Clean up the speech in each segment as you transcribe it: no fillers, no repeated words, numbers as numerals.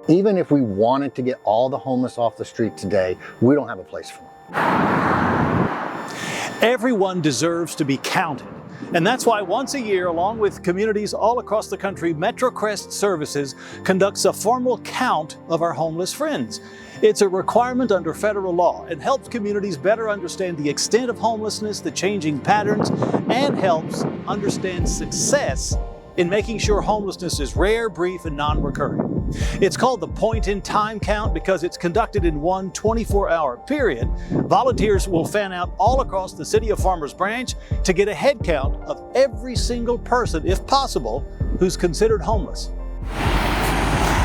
Even if we wanted to get all the homeless off the street today, we don't have a place for them. Everyone deserves to be counted. And that's why once a year, along with communities all across the country, Metrocrest Services conducts a formal count of our homeless friends. It's a requirement under federal law and helps communities better understand the extent of homelessness, the changing patterns, and helps understand success in making sure homelessness is rare, brief, and non-recurring. It's called the point-in-time count because it's conducted in one 24-hour period. Volunteers will fan out all across the City of Farmers Branch to get a head count of every single person, if possible, who's considered homeless.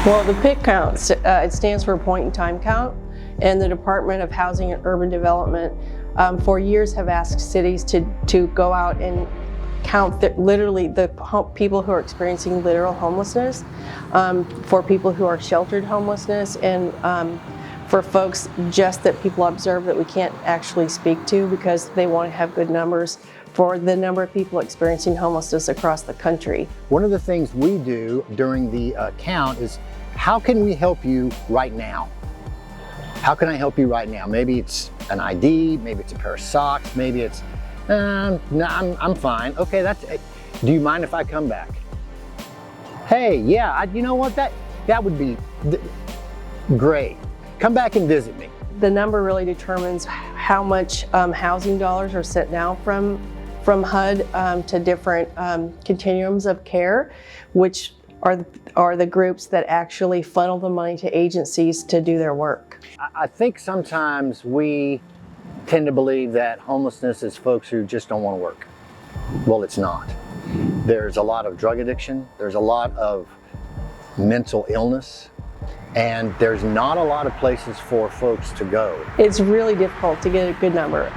Well, the P.I.T count, it stands for point-in-time count, and the Department of Housing and Urban Development for years have asked cities to go out and count literally the people who are experiencing literal homelessness, for people who are sheltered homelessness, and for folks just that people observe that we can't actually speak to because they want to have good numbers for the number of people experiencing homelessness across the country. One of the things we do during the count is, how can we help you right now? How can I help you right now? Maybe it's an ID, maybe it's a pair of socks, maybe it's no, I'm fine. Okay, do you mind if I come back? Hey, yeah, you know what, that would be great. Come back and visit me. The number really determines how much housing dollars are sent now from HUD to different continuums of care, which are the groups that actually funnel the money to agencies to do their work. I think sometimes we tend to believe that homelessness is folks who just don't want to work. Well, it's not. There's a lot of drug addiction, there's a lot of mental illness, and there's not a lot of places for folks to go. It's really difficult to get a good number.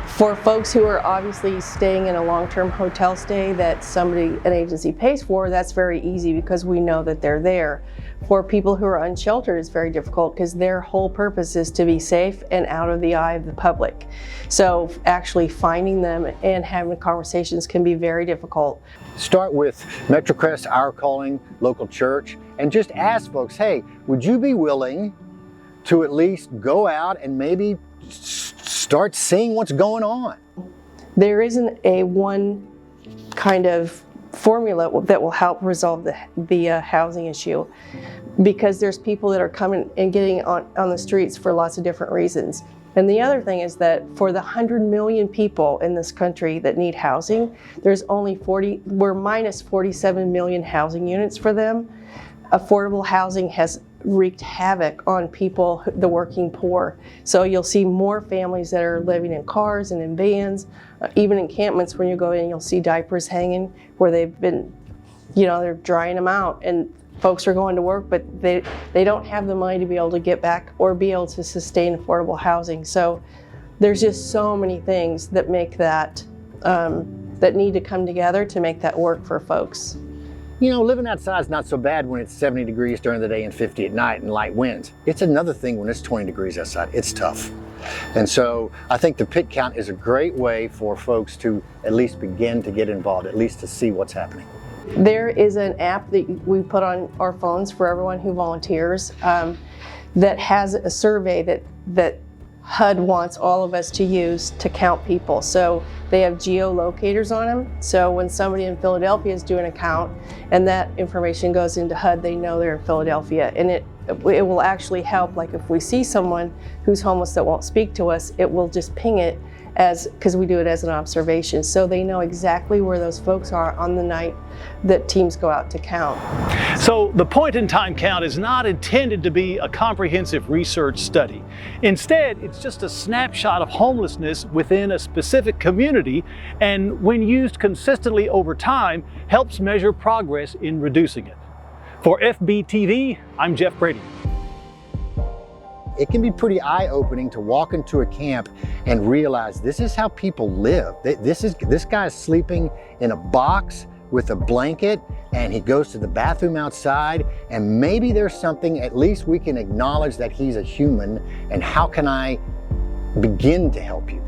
For folks who are obviously staying in a long-term hotel stay that an agency pays for, that's very easy because we know that they're there. For people who are unsheltered, it's very difficult because their whole purpose is to be safe and out of the eye of the public. So actually finding them and having conversations can be very difficult. Start with Metrocrest, Our Calling, local church, and just ask folks, hey, would you be willing to at least go out and maybe start seeing what's going on? There isn't a one kind of formula that will help resolve the housing issue, because there's people that are coming and getting on the streets for lots of different reasons. And the other thing is that for the 100 million people in this country that need housing, there's only we're minus 47 million housing units for them. Affordable housing has wreaked havoc on people, the working poor. So you'll see more families that are living in cars and in vans, even encampments. When you go in, you'll see diapers hanging where they've been, they're drying them out, and folks are going to work, but they don't have the money to be able to get back or be able to sustain affordable housing. So there's just so many things that make that, that need to come together to make that work for folks. Living outside is not so bad when it's 70 degrees during the day and 50 at night and light winds. It's another thing when it's 20 degrees outside. It's tough. And so I think the P.I.T count is a great way for folks to at least begin to get involved, at least to see what's happening. There is an app that we put on our phones for everyone who volunteers that has a survey that HUD wants all of us to use to count people. So they have geolocators on them. So when somebody in Philadelphia is doing a count and that information goes into HUD, they know they're in Philadelphia. And it will actually help, like if we see someone who's homeless that won't speak to us, it will just ping it because we do it as an observation. So they know exactly where those folks are on the night that teams go out to count. So the point-in-time count is not intended to be a comprehensive research study. Instead, it's just a snapshot of homelessness within a specific community, and when used consistently over time, helps measure progress in reducing it. For FBTV, I'm Jeff Brady. It can be pretty eye-opening to walk into a camp and realize this is how people live. This guy's sleeping in a box with a blanket, and he goes to the bathroom outside, and maybe there's something, at least we can acknowledge that he's a human, and how can I begin to help you?